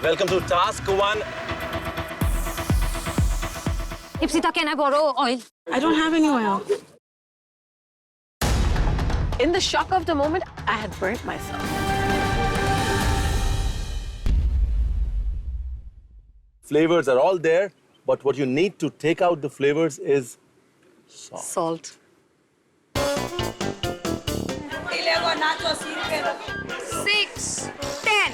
Welcome to task 1. Ipsita, can I borrow oil? I don't have any oil. In the shock of the moment, I had burnt myself. Flavors are all there, but what you need to take out the flavors is salt. Salt. 6, 10.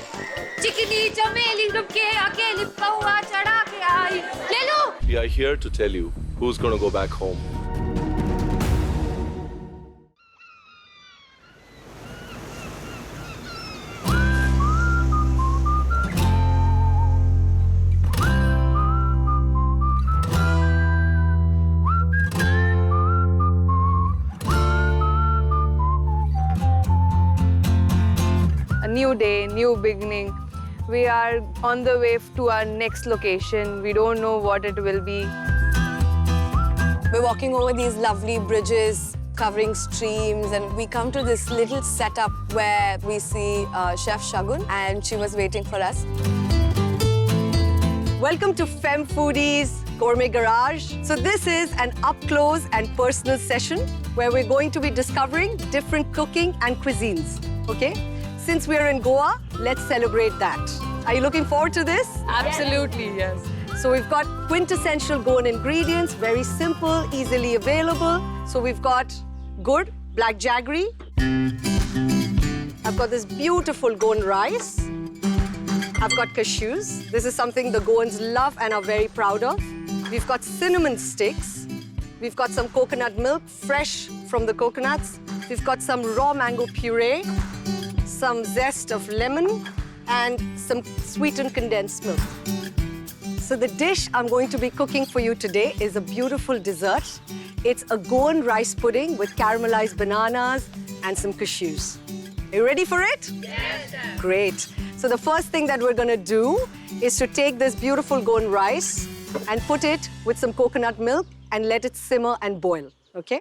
Chikini chameli rubke akeli pawa chada ke aayi. Le lo. We are here to tell you who's going to go back home. A new day, new beginning. We are on the way to our next location. We don't know what it will be. We're walking over these lovely bridges covering streams, and we come to this little setup where we see Chef Shagun, and she was waiting for us. Welcome to Femme Foodies Gourmet Garage. So this is an up-close and personal session where we're going to be discovering different cooking and cuisines, okay? Since we're in Goa, let's celebrate that. Are you looking forward to this? Absolutely, yes. So we've got quintessential Goan ingredients, very simple, easily available. So we've got good black jaggery. I've got this beautiful Goan rice. I've got cashews. This is something the Goans love and are very proud of. We've got cinnamon sticks. We've got some coconut milk, fresh from the coconuts. We've got some raw mango puree, some zest of lemon, and some sweetened condensed milk. So the dish I'm going to be cooking for you today is a beautiful dessert. It's a Goan rice pudding with caramelized bananas and some cashews. Are you ready for it? Yes, Chef. Great. So the first thing that we're gonna do is to take this beautiful Goan rice and put it with some coconut milk and let it simmer and boil, okay?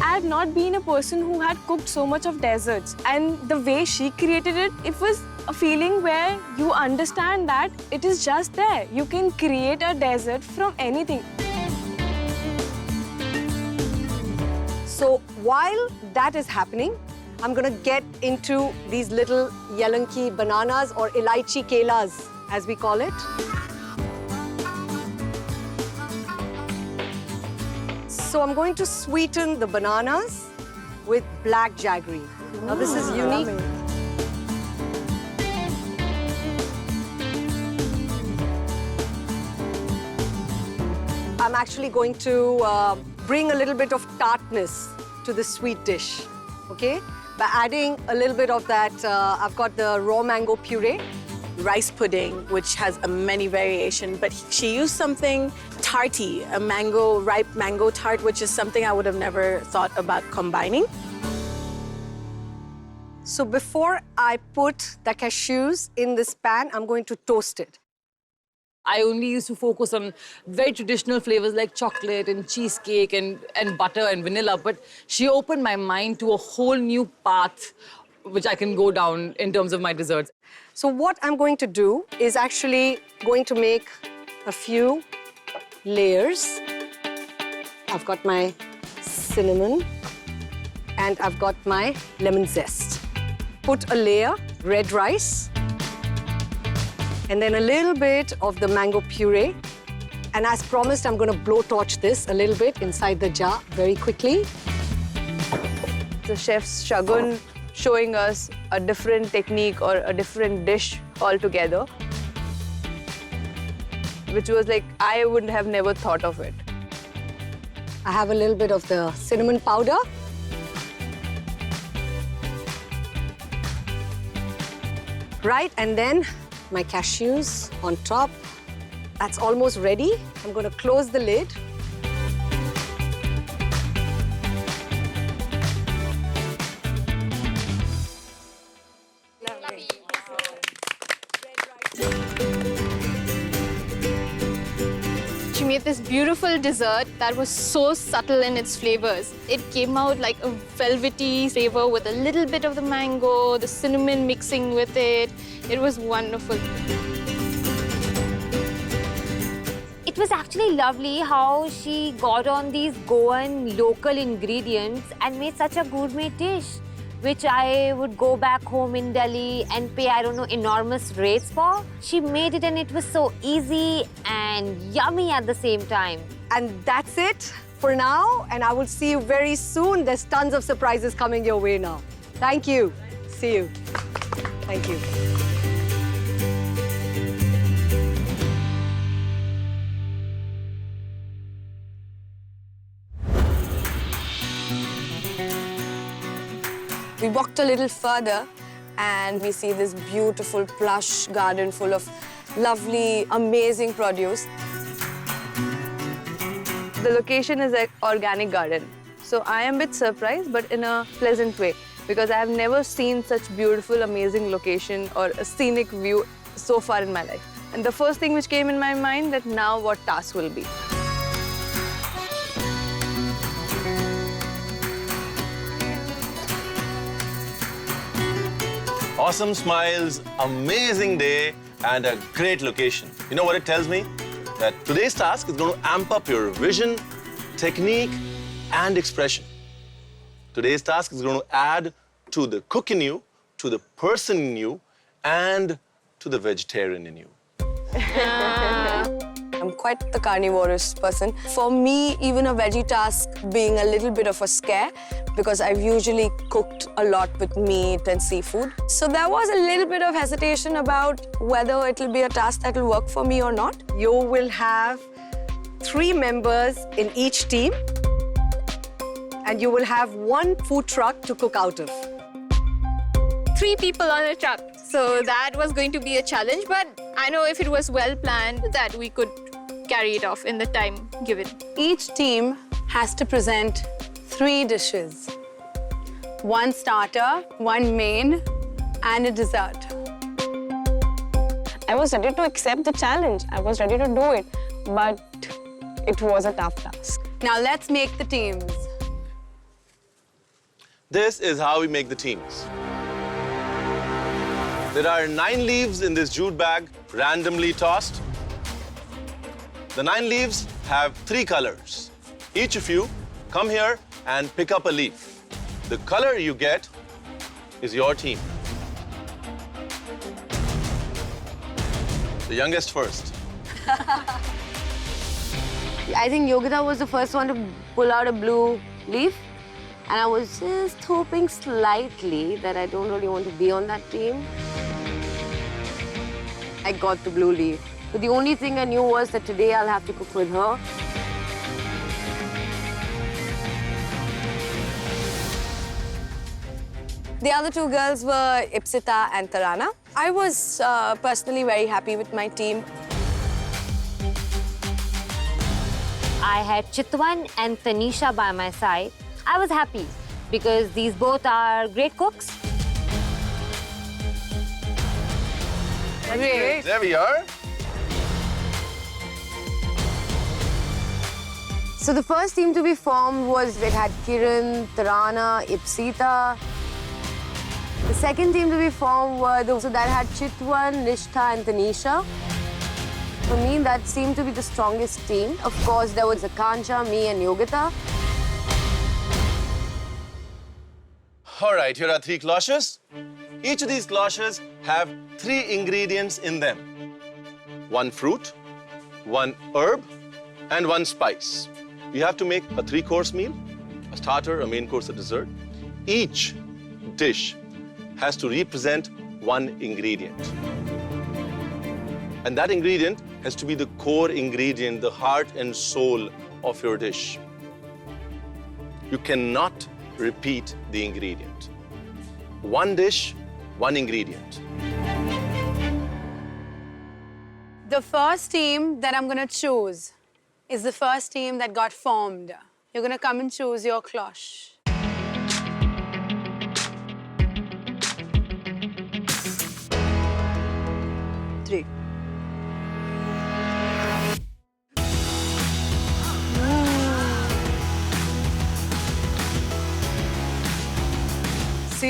I had not been a person who had cooked so much of desserts. And the way she created it, it was a feeling where you understand that it is just there. You can create a dessert from anything. So while that is happening, I'm gonna get into these little yalanki bananas or elaichi kelas, as we call it. So I'm going to sweeten the bananas with black jaggery. Now this is unique. I'm actually going to bring a little bit of tartness to the sweet dish, okay? By adding a little bit of that, I've got the raw mango puree. Rice pudding, which has a many variation, but she used something tarty, a mango, ripe mango tart, which is something I would have never thought about combining. So before I put the cashews in this pan, I'm going to toast it. I only used to focus on very traditional flavors like chocolate and cheesecake and butter and vanilla, but she opened my mind to a whole new path which I can go down in terms of my desserts. So what I'm going to do is actually going to make a few layers. I've got my cinnamon and I've got my lemon zest. Put a layer, red rice, and then a little bit of the mango puree. And as promised, I'm going to blowtorch this a little bit inside the jar very quickly. The chef Shagun showing us a different technique or a different dish altogether, which was like, I would have never thought of it. I have a little bit of the cinnamon powder. Right, and then my cashews on top. That's almost ready. I'm going to close the lid. She made this beautiful dessert that was so subtle in its flavors. It came out like a velvety flavor with a little bit of the mango, the cinnamon mixing with it. It was wonderful. It was actually lovely how she got on these Goan local ingredients and made such a gourmet dish, which I would go back home in Delhi and pay, I don't know, enormous rates for. She made it and it was so easy and yummy at the same time. And that's it for now. And I will see you very soon. There's tons of surprises coming your way now. Thank you. See you. Thank you. We walked a little further and we see this beautiful plush garden full of lovely, amazing produce. The location is an organic garden. So I am a bit surprised, but in a pleasant way, because I have never seen such beautiful, amazing location or a scenic view so far in my life. And the first thing which came in my mind that now what task will be. Awesome smiles, amazing day, and a great location. You know what it tells me? That today's task is going to amp up your vision, technique, and expression. Today's task is going to add to the cook in you, to the person in you, and to the vegetarian in you. I'm quite the carnivorous person. For me, even a veggie task being a little bit of a scare because I've usually cooked a lot with meat and seafood. So there was a little bit of hesitation about whether it'll be a task that'll work for me or not. You will have 3 members in each team. And you will have 1 food truck to cook out of. 3 people on a truck. So that was going to be a challenge, but I know if it was well planned that we could carry it off in the time given. Each team has to present 3 dishes. 1 starter, 1 main, and a dessert. I was ready to accept the challenge. I was ready to do it, but it was a tough task. Now let's make the teams. This is how we make the teams. There are 9 leaves in this jute bag, randomly tossed. The 9 leaves have 3 colors. Each of you come here and pick up a leaf. The color you get is your team. The youngest first. I think Yogita was the first one to pull out a blue leaf. And I was just hoping slightly that I don't really want to be on that team. I got the blue leaf. But the only thing I knew was that today I'll have to cook with her. The other 2 girls were Ipsita and Tarana. I was personally very happy with my team. I had Chitwan and Tanisha by my side. I was happy because these both are great cooks. Great. There we are. So the first team to be formed was, it had Kiran, Tarana, Ipsita. The second team to be formed was, so that had Chitwan, Nishtha and Tanisha. For me, that seemed to be the strongest team. Of course, there was Akansha, me and Yogita. All right, here are 3 cloches. Each of these cloches have 3 ingredients in them. 1 fruit, 1 herb, and 1 spice. You have to make a 3-course meal, a starter, a main course, a dessert. Each dish has to represent 1 ingredient. And that ingredient has to be the core ingredient, the heart and soul of your dish. You cannot repeat the ingredient. 1 dish, 1 ingredient. The first team that I'm going to choose is the first team that got formed. You're going to come and choose your cloche.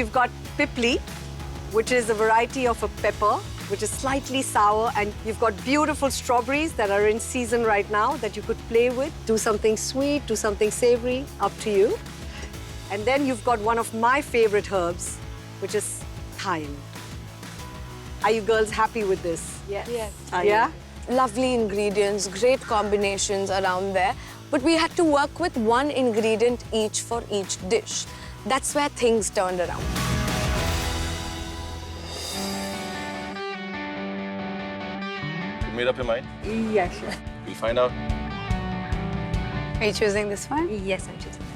we've got pipli, which is a variety of a pepper, which is slightly sour, and you've got beautiful strawberries that are in season right now that you could play with. Do something sweet, do something savory, up to you. And then you've got one of my favorite herbs, which is thyme. Are you girls happy with this? Yes. Yeah? Lovely ingredients, great combinations around there. But we had to work with one ingredient each for each dish. That's where things turned around. You made up your mind? Yeah, sure. We'll find out. Are you choosing this one? Yes, I'm choosing that.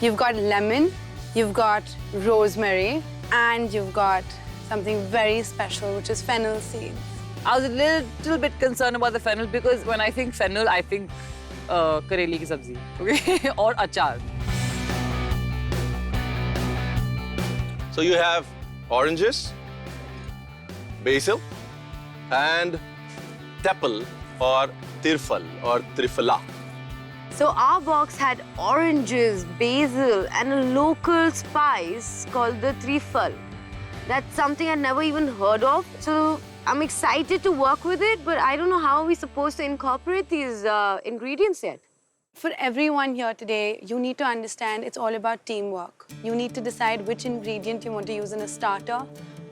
You've got lemon, you've got rosemary, and you've got something very special, which is fennel seeds. I was a little bit concerned about the fennel because when I think fennel, I think kareli ki sabzi, okay, or achar. So you have oranges, basil, and teppal or tirfal or trifala. So our box had oranges, basil, and a local spice called the trifle. That's something I'd never even heard of. So I'm excited to work with it, but I don't know how we're supposed to incorporate these ingredients yet. For everyone here today, you need to understand it's all about teamwork. You need to decide which ingredient you want to use in a starter,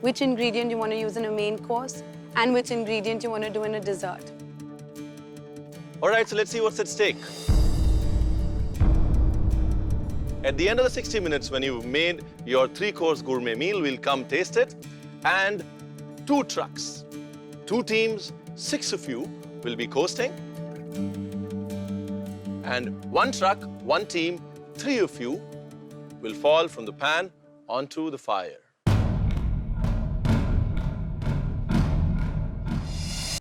which ingredient you want to use in a main course, and which ingredient you want to do in a dessert. All right, so let's see what's at stake. At the end of the 60 minutes, when you've made your 3-course gourmet meal, we'll come taste it. And 2 trucks, 2 teams, 6 of you will be coasting. And 1 truck, 1 team, 3 of you will fall from the pan onto the fire.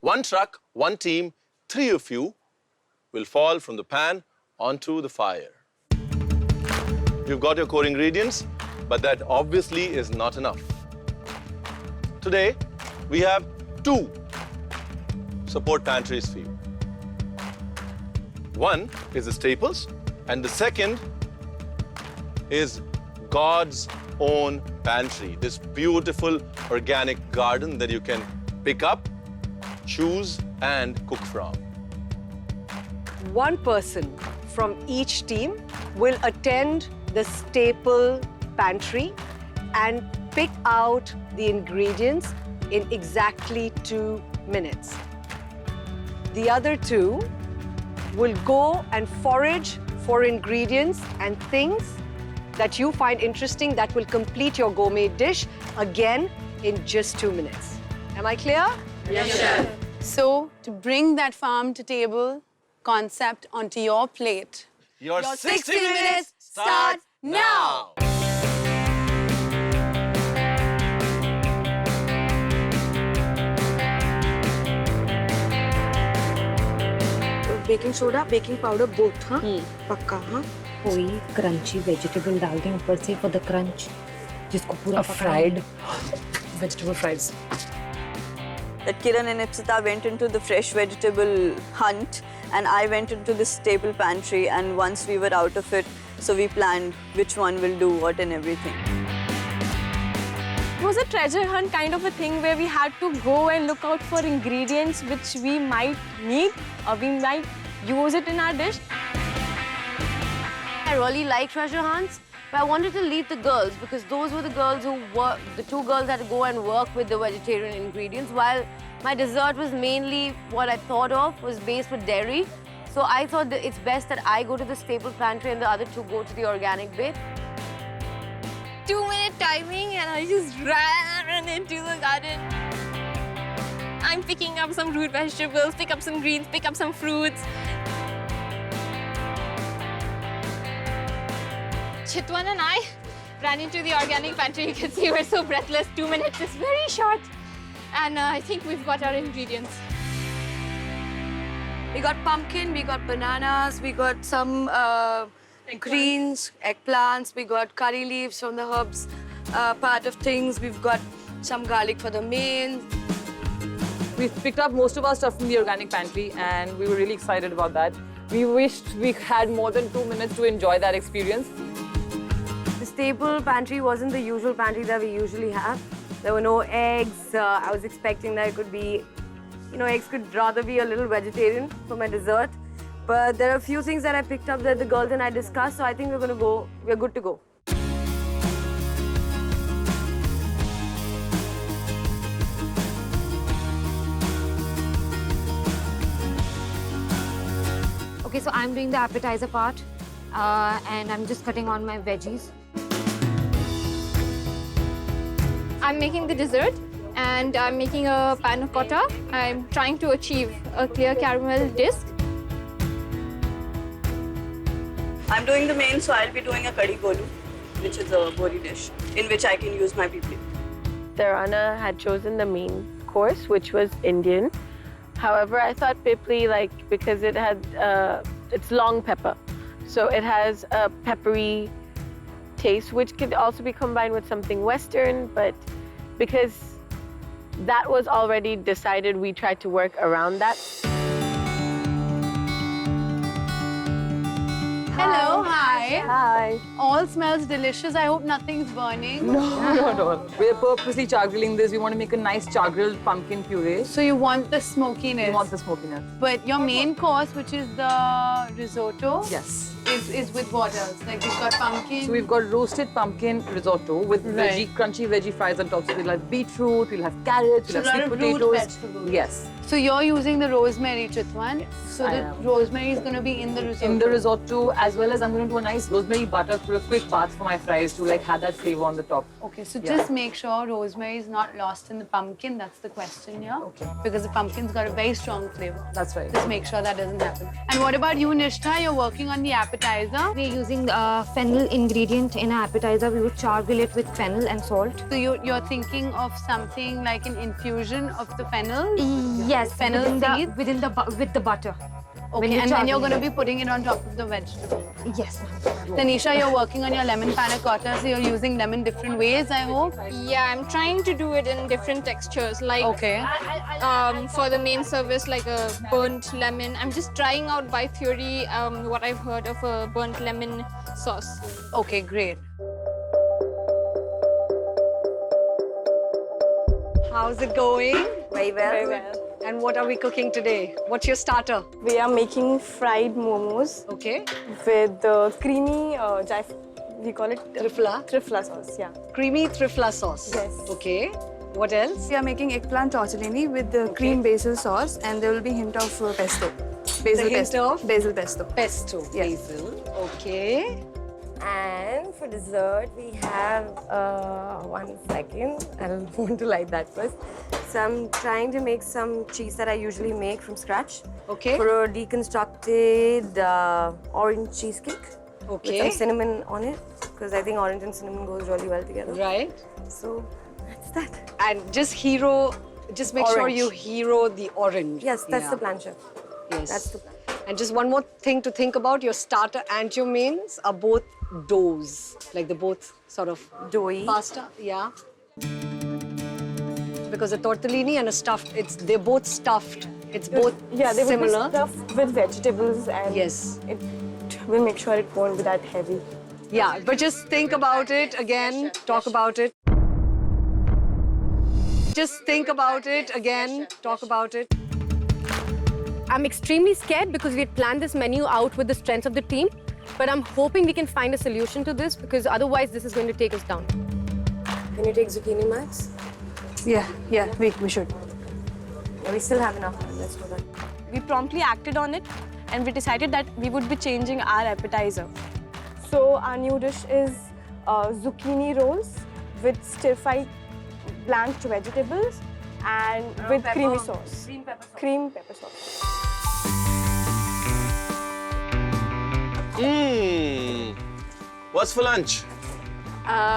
1 truck, 1 team, 3 of you will fall from the pan onto the fire. You've got your core ingredients, but that obviously is not enough. Today, we have 2 support pantries for you. One is the staples, and the second is God's own pantry, this beautiful organic garden that you can pick up, choose, and cook from. One person from each team will attend the staple pantry and pick out the ingredients in exactly 2 minutes. The other 2 will go and forage for ingredients and things that you find interesting that will complete your gourmet dish, again, in just 2 minutes. Am I clear? Yes, Chef. So, to bring that farm to table concept onto your plate, Your 60 minutes start now! Baking soda, baking powder, both, huh? Pakka, huh? कोई crunchy vegetable डाल दें ऊपर से for the crunch, जिसको पूरा Fried vegetable fries. That Kiran and Ipsita went into the fresh vegetable hunt and I went into the staple pantry, and once we were out of it, so we planned which one will do what and everything. It was a treasure hunt kind of a thing where we had to go and look out for ingredients which we might need or we might use it in our dish. I really like treasure hunts, but I wanted to leave the girls because those were the girls who were, the 2 girls had to go and work with the vegetarian ingredients, while my dessert was mainly what I thought of was based with dairy. So I thought that it's best that I go to the staple pantry and the other 2 go to the organic bit. 2-minute timing and I just ran into the garden. I'm picking up some root vegetables, pick up some greens, pick up some fruits. Chitwan and I ran into the organic pantry. You can see we're so breathless. 2 minutes is very short. And I think we've got our ingredients. We got pumpkin, we got bananas, we got some greens, eggplants, we got curry leaves from the herbs part of things. We've got some garlic for the main. We picked up most of our stuff from the organic pantry and we were really excited about that. We wished we had more than 2 minutes to enjoy that experience. The staple pantry wasn't the usual pantry that we usually have. There were no eggs. I was expecting that it could be, eggs could rather be a little vegetarian for my dessert. But there are a few things that I picked up that the girls and I discussed, so I think we're good to go. Okay, so I'm doing the appetizer part and I'm just cutting on my veggies. I'm making the dessert and I'm making a panna cotta. I'm trying to achieve a clear caramel disc. I'm doing the main, so I'll be doing a kadhi golu, which is a bori dish, in which I can use my pipli. Tarana had chosen the main course, which was Indian. However, I thought pipli, because it had, it's long pepper. So it has a peppery taste, which could also be combined with something Western, but because that was already decided, we tried to work around that. Hello, hi. Hi. All smells delicious. I hope nothing's burning. No, not at all. We're purposely char-grilling this. We want to make a nice char-grilled pumpkin puree. So you want the smokiness. We want the smokiness. But your main course, which is the risotto, Yes. is with what else? Like we've got pumpkin. So we've got roasted pumpkin risotto with Right. crunchy veggie fries on top. So we'll have beetroot, we'll have carrots, So we'll have a lot sweet of root potatoes. vegetables. Yes. So you're using the rosemary, Chitwan. So I the am. rosemary is going to be in the risotto. In the risotto, as well as I'm going to do a nice rosemary butter for a quick bath for my fries to have that flavor on the top. Okay, so Yeah. just make sure rosemary is not lost in the pumpkin. That's the question here. Okay. Because the pumpkin's got a very strong flavor. That's right. Just make sure that doesn't happen. And what about you, Nishtha? You're working on the appetizer. We're using fennel ingredient in our appetizer. We would char-grill it with fennel and salt. So you're thinking of something like an infusion of the fennel? Yes, Fennel seeds? with the butter. When Okay, you and then you're char-grill going to be putting it on top of the vegetable. Yes. Tanisha, you're working on your lemon panna cotta, so you're using lemon different ways, I hope? Yeah, I'm trying to do it in different textures. Like Okay. for the main service, like a burnt lemon. I'm just trying out by theory what I've heard of a burnt lemon sauce. Okay, great. How's it going? Very well. Very well. And what are we cooking today? What's your starter? We are making fried momos Okay. with the creamy, we call it Trifla. trifla sauce, yeah. Creamy trifla sauce. Yes. Okay. What else? We are making eggplant tortellini with the cream basil sauce, and there will be hint of pesto. Basil hint pesto. of? Basil pesto. Pesto. Yes. Basil. Okay. And for dessert, we have, 1 second, I don't want to light that first. So I'm trying to make some cheese that I usually make from scratch. Okay. For a deconstructed orange cheesecake. Okay. With some cinnamon on it, because I think orange and cinnamon goes really well together. Right. So that's that. And just make sure Orange. you hero the orange. Yes, that's Yeah. the plan, chef. Yes. That's the plan. And just one more thing to think about, your starter and your mains are both doughs. Like they're both sort of Doughy. pasta, yeah. Because a tortellini and a stuffed, they're both stuffed. It's both Yeah, they will be similar. stuffed with vegetables, and Yes. it will make sure it won't be that heavy. Yeah, but just think about it again, talk about it. Just think about it again, talk about it. I'm extremely scared because we had planned this menu out with the strengths of the team, but I'm hoping we can find a solution to this because otherwise this is going to take us down. Can you take zucchini, Max? Yeah, we should. Yeah, we still have enough time. Let's do that. We promptly acted on it and we decided that we would be changing our appetizer. So our new dish is zucchini rolls with stir-fried blanched vegetables and with creamy sauce. Cream pepper sauce. What's for lunch?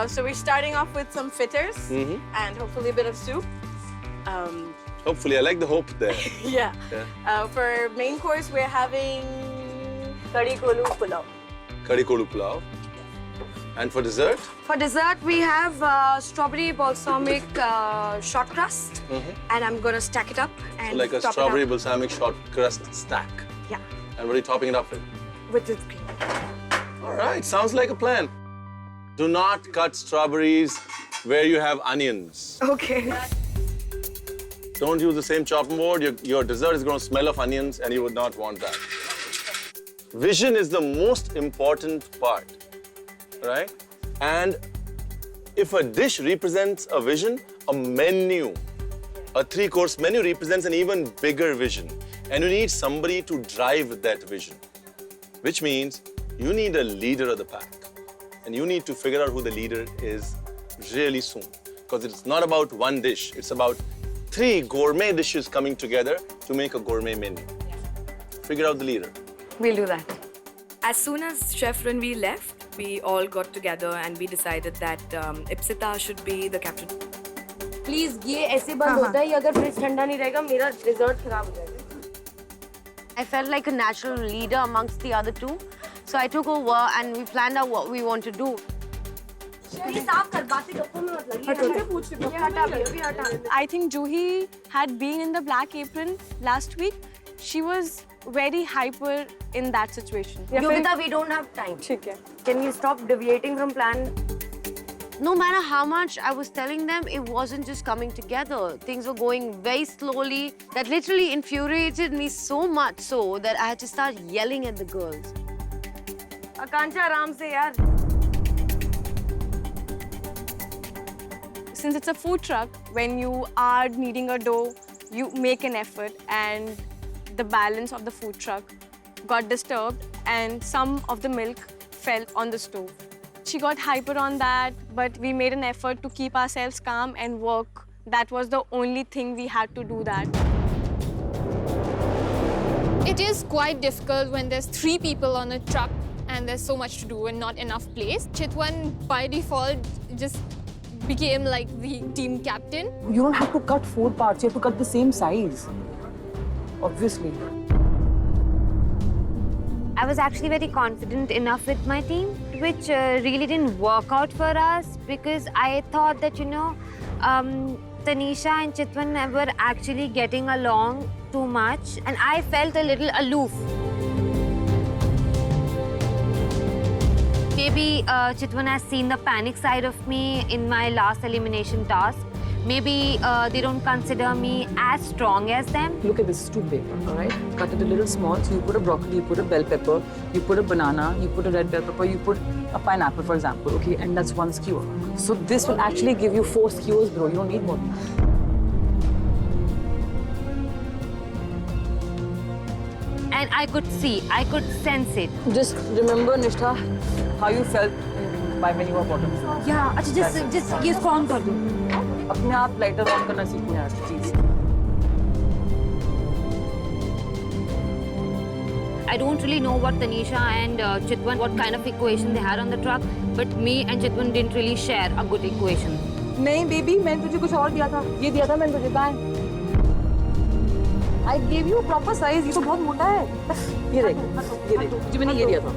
So we're starting off with some fritters and hopefully a bit of soup. Hopefully, I like the hope there. Yeah. For main course, we're having kadhi kolu pulao. Kadhi kodu pulao. And for dessert? For dessert, we have strawberry balsamic short crust, and I'm gonna stack it up and So like a top it strawberry up. balsamic short crust stack. Yeah. And what are you topping it up with? With whipped cream. All right, sounds like a plan. Do not cut strawberries where you have onions. Okay. Don't use the same chopping board. Your dessert is going to smell of onions, and you would not want that. Vision is the most important part, right? And if a dish represents a vision, a menu, a three-course menu represents an even bigger vision. And you need somebody to drive that vision, which means you need a leader of the pack. And you need to figure out who the leader is really soon. Because it's not about one dish, it's about 3 gourmet dishes coming together to make a gourmet menu. Figure out the leader. We'll do that. As soon as Chef Ranveer left, we all got together and we decided that Ipsita should be the captain. Please, ये ऐसे बंद होता है, अगर fridge ठंडा नहीं रहेगा, मेरा dessert खराब हो जाएगा. I felt like a natural leader amongst the other two. So I took over and we planned out what we want to do. I think Juhi had been in the black apron last week. She was very hyper in that situation. Yogita, we don't have time. Can you stop deviating from plan? No matter how much I was telling them, it wasn't just coming together. Things were going very slowly. That literally infuriated me so much so that I had to start yelling at the girls. Akanksha, aaram se yaar. Since it's a food truck, when you are kneading a dough, you make an effort, and the balance of the food truck got disturbed and some of the milk fell on the stove. She got hyper on that, but we made an effort to keep ourselves calm and work. That was the only thing we had to do that. It is quite difficult when there's 3 people on a truck and there's so much to do and not enough place. Chitwan, by default, just became like the team captain. You don't have to cut 4 parts, you have to cut the same size. Obviously. I was actually very confident enough with my team, which really didn't work out for us because I thought that, Tanisha and Chitwan were actually getting along too much and I felt a little aloof. Maybe Chitwan has seen the panic side of me in my last elimination task. Maybe they don't consider me as strong as them. Look at this, it's too big, all right? Cut it a little small. So you put a broccoli, you put a bell pepper, you put a banana, you put a red bell pepper, you put a pineapple, for example, okay? And that's 1 skewer. So this will actually give you 4 skewers, bro. You don't need more. And I could see, I could sense it. Just remember, Nishtha, how you felt when you were bottom. Yeah, just ये on कर दो. अपने आप lighter on करना सीखना है, please. I don't really know what Tanisha and Chitwan, what kind of equation they had on the truck, but me and Chitwan didn't really share a good equation. नहीं baby, मैंने तुझे कुछ और दिया था. ये दिया था मैंने तुझे, कहाँ है? I gave you a proper size. ये तो बहुत मोटा है. ये देख, तुझे मैंने ये दिया था.